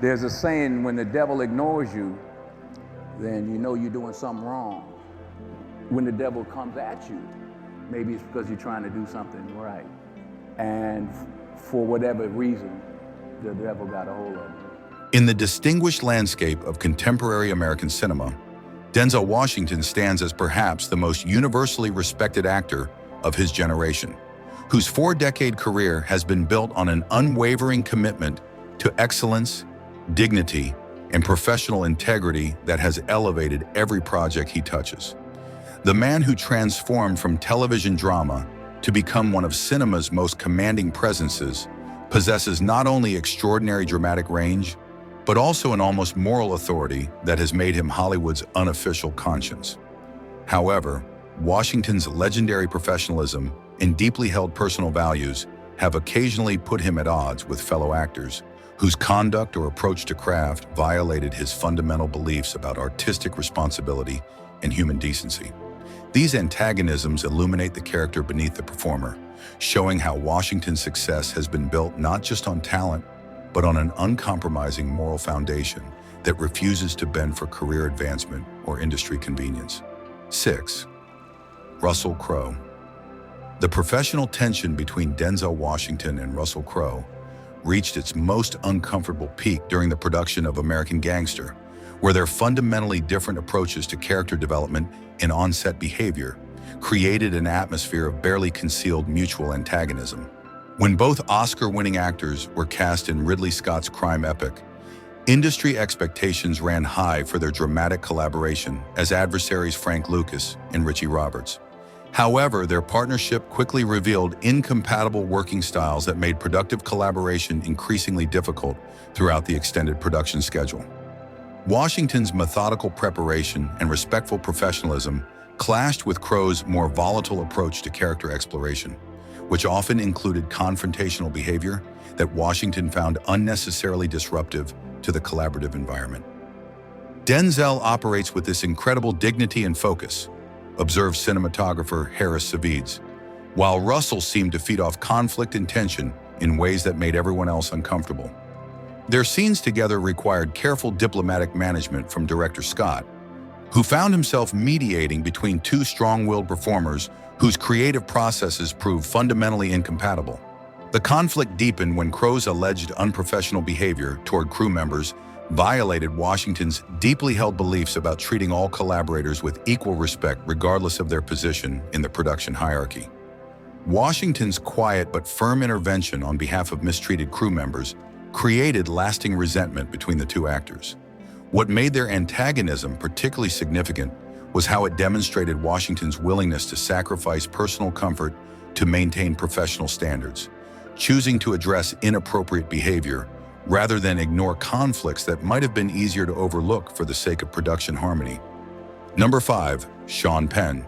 There's a saying, when the devil ignores you, then you know you're doing something wrong. When the devil comes at you, maybe it's because you're trying to do something right. And for whatever reason, the devil got a hold of you. In the distinguished landscape of contemporary American cinema, Denzel Washington stands as perhaps the most universally respected actor of his generation, whose 4-decade career has been built on an unwavering commitment to excellence, dignity, and professional integrity that has elevated every project he touches. The man who transformed from television drama to become one of cinema's most commanding presences possesses not only extraordinary dramatic range, but also an almost moral authority that has made him Hollywood's unofficial conscience. However, Washington's legendary professionalism and deeply held personal values have occasionally put him at odds with fellow actors whose conduct or approach to craft violated his fundamental beliefs about artistic responsibility and human decency. These antagonisms illuminate the character beneath the performer, showing how Washington's success has been built not just on talent, but on an uncompromising moral foundation that refuses to bend for career advancement or industry convenience. 6. Russell Crowe. The professional tension between Denzel Washington and Russell Crowe reached its most uncomfortable peak during the production of American Gangster, where their fundamentally different approaches to character development and on-set behavior created an atmosphere of barely concealed mutual antagonism. When both Oscar-winning actors were cast in Ridley Scott's crime epic, industry expectations ran high for their dramatic collaboration as adversaries Frank Lucas and Richie Roberts. However, their partnership quickly revealed incompatible working styles that made productive collaboration increasingly difficult throughout the extended production schedule. Washington's methodical preparation and respectful professionalism clashed with Crowe's more volatile approach to character exploration, which often included confrontational behavior that Washington found unnecessarily disruptive to the collaborative environment. Denzel operates with this incredible dignity and focus, observed cinematographer Harris Feuds, while Russell seemed to feed off conflict and tension in ways that made everyone else uncomfortable. Their scenes together required careful diplomatic management from director Scott, who found himself mediating between two strong-willed performers whose creative processes proved fundamentally incompatible. The conflict deepened when Crowe's alleged unprofessional behavior toward crew members violated Washington's deeply held beliefs about treating all collaborators with equal respect regardless of their position in the production hierarchy. Washington's quiet but firm intervention on behalf of mistreated crew members created lasting resentment between the two actors. What made their antagonism particularly significant was how it demonstrated Washington's willingness to sacrifice personal comfort to maintain professional standards, choosing to address inappropriate behavior rather than ignore conflicts that might have been easier to overlook for the sake of production harmony. Number 5. Shaun Penn.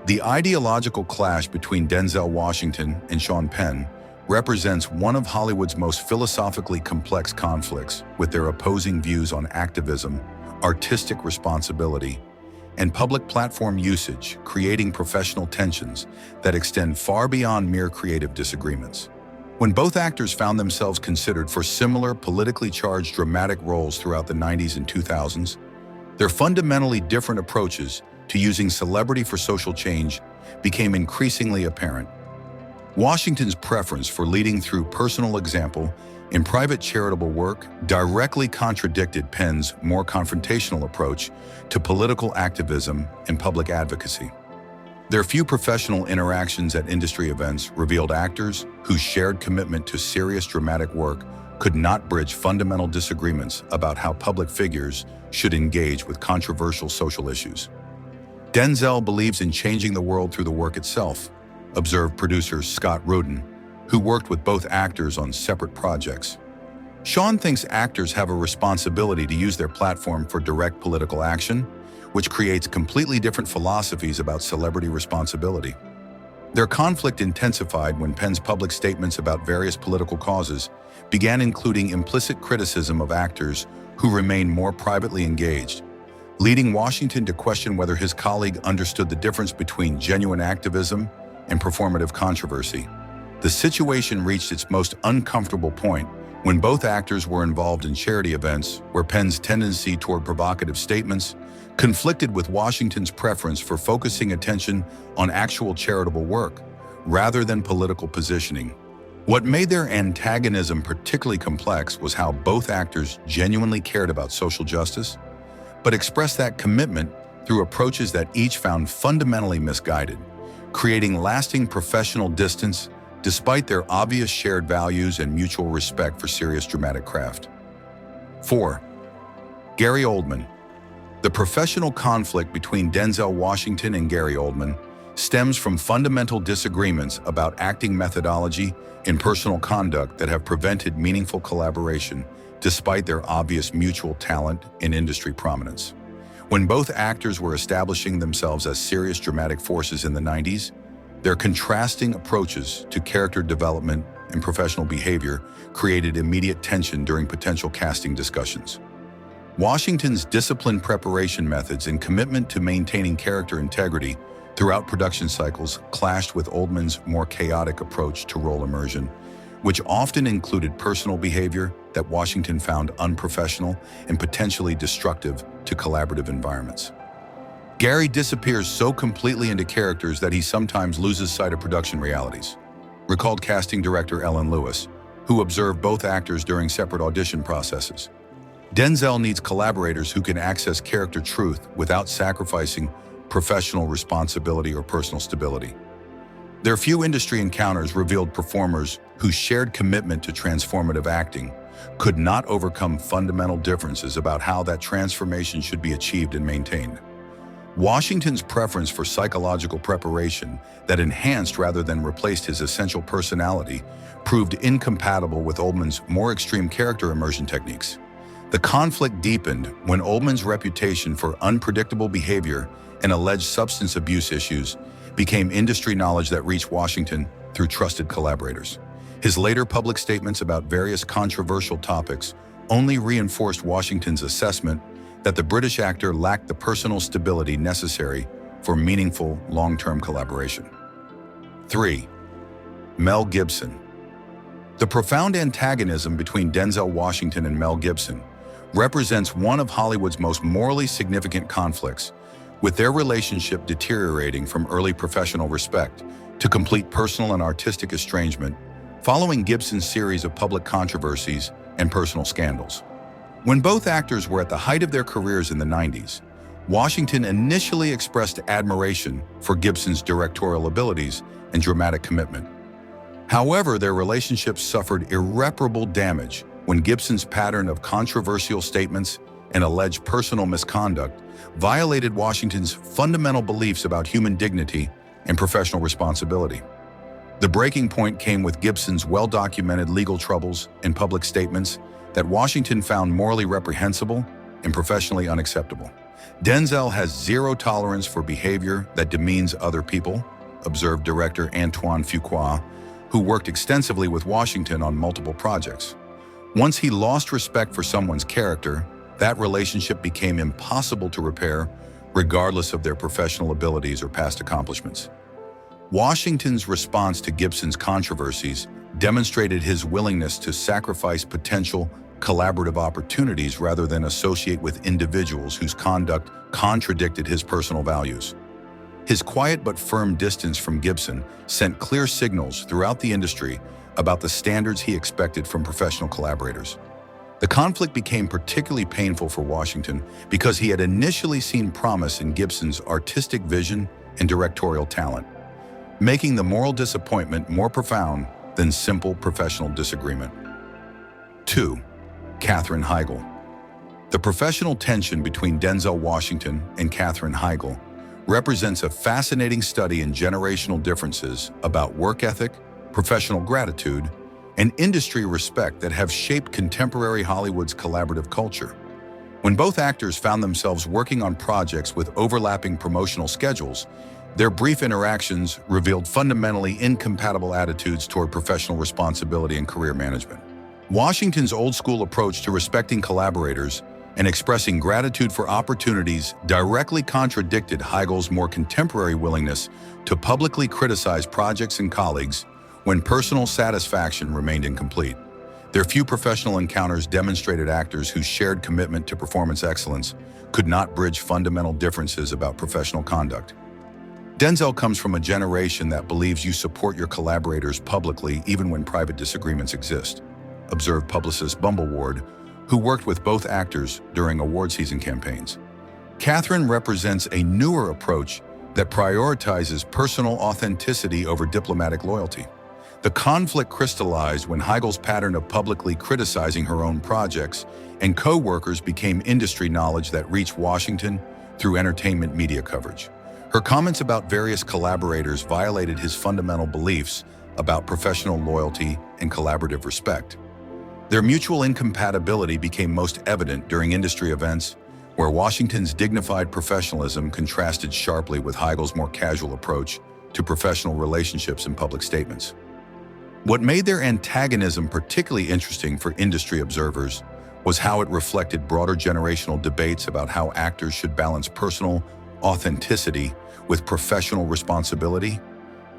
The ideological clash between Denzel Washington and Shaun Penn represents one of Hollywood's most philosophically complex conflicts, with their opposing views on activism, artistic responsibility, and public platform usage creating professional tensions that extend far beyond mere creative disagreements. When both actors found themselves considered for similar politically charged dramatic roles throughout the 90s and 2000s, their fundamentally different approaches to using celebrity for social change became increasingly apparent. Washington's preference for leading through personal example in private charitable work directly contradicted Penn's more confrontational approach to political activism and public advocacy. Their few professional interactions at industry events revealed actors whose shared commitment to serious dramatic work could not bridge fundamental disagreements about how public figures should engage with controversial social issues. Denzel believes in changing the world through the work itself, observed producer Scott Rudin, who worked with both actors on separate projects. Shaun thinks actors have a responsibility to use their platform for direct political action, which creates completely different philosophies about celebrity responsibility. Their conflict intensified when Penn's public statements about various political causes began including implicit criticism of actors who remained more privately engaged, leading Washington to question whether his colleague understood the difference between genuine activism and performative controversy. The situation reached its most uncomfortable point when both actors were involved in charity events where Penn's tendency toward provocative statements conflicted with Washington's preference for focusing attention on actual charitable work rather than political positioning. What made their antagonism particularly complex was how both actors genuinely cared about social justice, but expressed that commitment through approaches that each found fundamentally misguided, creating lasting professional distance despite their obvious shared values and mutual respect for serious dramatic craft. 4. Gary Oldman. The professional conflict between Denzel Washington and Gary Oldman stems from fundamental disagreements about acting methodology and personal conduct that have prevented meaningful collaboration despite their obvious mutual talent and industry prominence. When both actors were establishing themselves as serious dramatic forces in the 90s, their contrasting approaches to character development and professional behavior created immediate tension during potential casting discussions. Washington's disciplined preparation methods and commitment to maintaining character integrity throughout production cycles clashed with Oldman's more chaotic approach to role immersion, which often included personal behavior that Washington found unprofessional and potentially destructive to collaborative environments. Gary disappears so completely into characters that he sometimes loses sight of production realities, recalled casting director Ellen Lewis, who observed both actors during separate audition processes. Denzel needs collaborators who can access character truth without sacrificing professional responsibility or personal stability. Their few industry encounters revealed performers whose shared commitment to transformative acting could not overcome fundamental differences about how that transformation should be achieved and maintained. Washington's preference for psychological preparation that enhanced rather than replaced his essential personality proved incompatible with Oldman's more extreme character immersion techniques. The conflict deepened when Oldman's reputation for unpredictable behavior and alleged substance abuse issues became industry knowledge that reached Washington through trusted collaborators. His later public statements about various controversial topics only reinforced Washington's assessment that the British actor lacked the personal stability necessary for meaningful, long-term collaboration. 3. Mel Gibson. The profound antagonism between Denzel Washington and Mel Gibson represents one of Hollywood's most morally significant conflicts, with their relationship deteriorating from early professional respect to complete personal and artistic estrangement following Gibson's series of public controversies and personal scandals. When both actors were at the height of their careers in the 90s, Washington initially expressed admiration for Gibson's directorial abilities and dramatic commitment. However, their relationship suffered irreparable damage when Gibson's pattern of controversial statements and alleged personal misconduct violated Washington's fundamental beliefs about human dignity and professional responsibility. The breaking point came with Gibson's well-documented legal troubles and public statements that Washington found morally reprehensible and professionally unacceptable. Denzel has zero tolerance for behavior that demeans other people, observed director Antoine Fuqua, who worked extensively with Washington on multiple projects. Once he lost respect for someone's character, that relationship became impossible to repair, regardless of their professional abilities or past accomplishments. Washington's response to Gibson's controversies demonstrated his willingness to sacrifice potential collaborative opportunities rather than associate with individuals whose conduct contradicted his personal values. His quiet but firm distance from Gibson sent clear signals throughout the industry about the standards he expected from professional collaborators. The conflict became particularly painful for Washington because he had initially seen promise in Gibson's artistic vision and directorial talent, making the moral disappointment more profound than simple professional disagreement. 2. Katherine Higgel. The professional tension between Denzel Washington and Katherine Higgel represents a fascinating study in generational differences about work ethic, professional gratitude, and industry respect that have shaped contemporary Hollywood's collaborative culture. When both actors found themselves working on projects with overlapping promotional schedules, their brief interactions revealed fundamentally incompatible attitudes toward professional responsibility and career management. Washington's old-school approach to respecting collaborators and expressing gratitude for opportunities directly contradicted Higgel's more contemporary willingness to publicly criticize projects and colleagues when personal satisfaction remained incomplete. Their few professional encounters demonstrated actors whose shared commitment to performance excellence could not bridge fundamental differences about professional conduct. Denzel comes from a generation that believes you support your collaborators publicly even when private disagreements exist, observed publicist Bumble Ward, who worked with both actors during award season campaigns. Katherine represents a newer approach that prioritizes personal authenticity over diplomatic loyalty. The conflict crystallized when Higgel's pattern of publicly criticizing her own projects and co-workers became industry knowledge that reached Washington through entertainment media coverage. Her comments about various collaborators violated his fundamental beliefs about professional loyalty and collaborative respect. Their mutual incompatibility became most evident during industry events, where Washington's dignified professionalism contrasted sharply with Higgel's more casual approach to professional relationships and public statements. What made their antagonism particularly interesting for industry observers was how it reflected broader generational debates about how actors should balance personal authenticity with professional responsibility,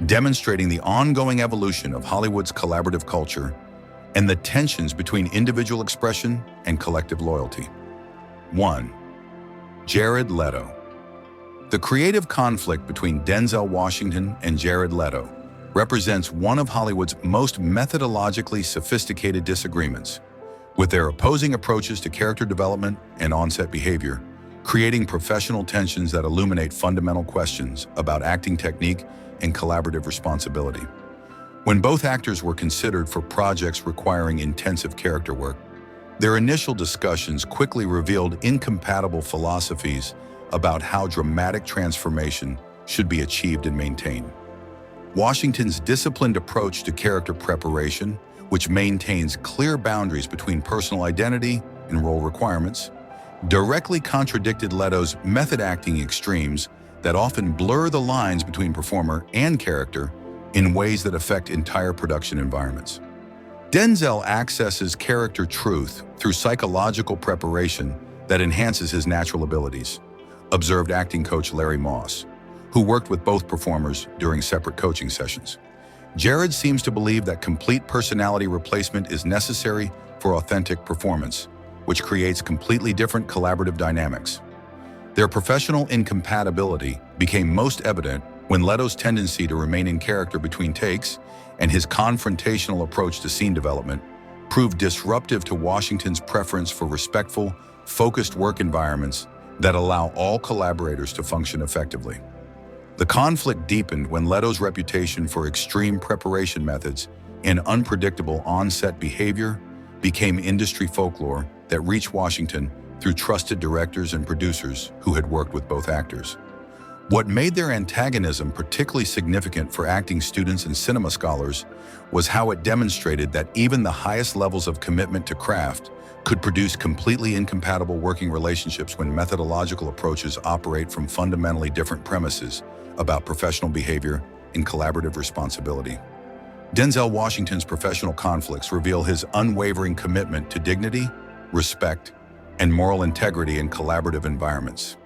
demonstrating the ongoing evolution of Hollywood's collaborative culture and the tensions between individual expression and collective loyalty. 1. Jared Leto. The creative conflict between Denzel Washington and Jared Leto represents one of Hollywood's most methodologically sophisticated disagreements, with their opposing approaches to character development and on-set behavior, creating professional tensions that illuminate fundamental questions about acting technique and collaborative responsibility. When both actors were considered for projects requiring intensive character work, their initial discussions quickly revealed incompatible philosophies about how dramatic transformation should be achieved and maintained. Washington's disciplined approach to character preparation, which maintains clear boundaries between personal identity and role requirements, directly contradicted Leto's method acting extremes that often blur the lines between performer and character in ways that affect entire production environments. Denzel accesses character truth through psychological preparation that enhances his natural abilities, observed acting coach Larry Moss, who worked with both performers during separate coaching sessions. Jared seems to believe that complete personality replacement is necessary for authentic performance, which creates completely different collaborative dynamics. Their professional incompatibility became most evident when Leto's tendency to remain in character between takes and his confrontational approach to scene development proved disruptive to Washington's preference for respectful, focused work environments that allow all collaborators to function effectively. The conflict deepened when Leto's reputation for extreme preparation methods and unpredictable on-set behavior became industry folklore that reached Washington through trusted directors and producers who had worked with both actors. What made their antagonism particularly significant for acting students and cinema scholars was how it demonstrated that even the highest levels of commitment to craft could produce completely incompatible working relationships when methodological approaches operate from fundamentally different premises about professional behavior and collaborative responsibility. Denzel Washington's professional conflicts reveal his unwavering commitment to dignity, respect, and moral integrity in collaborative environments.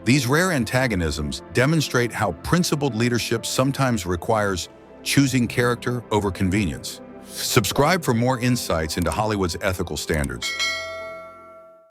These rare antagonisms demonstrate how principled leadership sometimes requires choosing character over convenience. Subscribe for more insights into Hollywood's ethical standards.